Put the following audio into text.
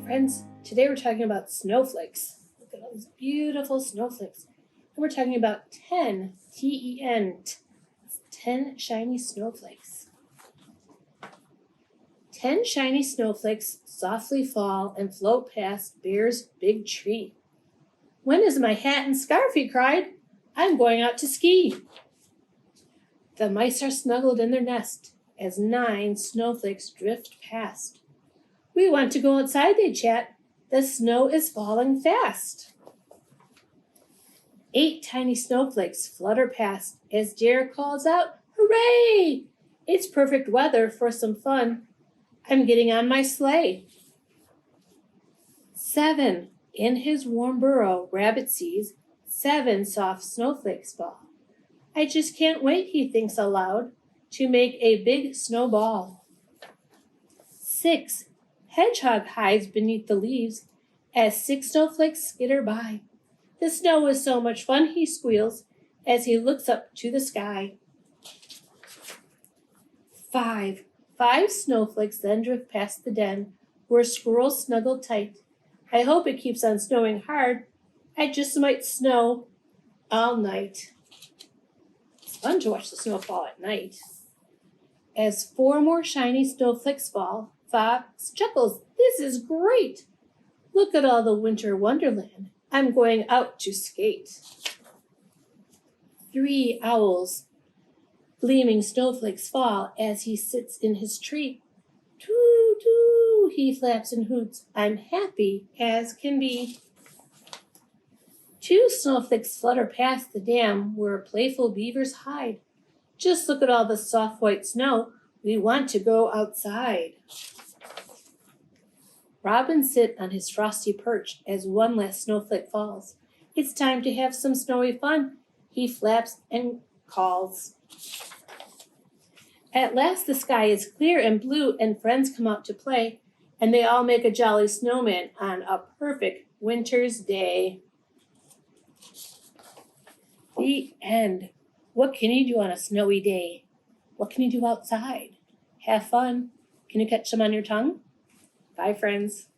Friends, today we're talking about snowflakes. Look at all these beautiful snowflakes. And we're talking about 10, T-E-N, 10 shiny snowflakes. 10 shiny snowflakes softly fall and float past Bear's big tree. When is my hat and scarf? He cried. I'm going out to ski. The mice are snuggled in their nest as 9 snowflakes drift past. We want to go outside, they chat. The snow is falling fast. 8 tiny snowflakes flutter past as Deer calls out, Hooray! It's perfect weather for some fun. I'm getting on my sleigh. 7. In his warm burrow, Rabbit sees 7 soft snowflakes fall. I just can't wait, he thinks aloud, to make a big snowball. 6. Hedgehog hides beneath the leaves as 6 snowflakes skitter by. The snow is so much fun, he squeals as he looks up to the sky. 5 snowflakes then drift past the den where squirrels snuggle tight. I hope it keeps on snowing hard. I just might snow all night. It's fun to watch the snow fall at night. As 4 more shiny snowflakes fall, Fox chuckles. This is great. Look at all the winter wonderland. I'm going out to skate. 3 owls, gleaming snowflakes fall as he sits in his tree. Too, he flaps and hoots. I'm happy as can be. 2 snowflakes flutter past the dam where playful beavers hide. Just look at all the soft white snow. We want to go outside. Robins sit on his frosty perch as one last snowflake falls. It's time to have some snowy fun, he flaps and calls. At last the sky is clear and blue and friends come out to play, and they all make a jolly snowman on a perfect winter's day. The end. What can you do on a snowy day? What can you do outside? Have fun. Can you catch some on your tongue? Bye, friends.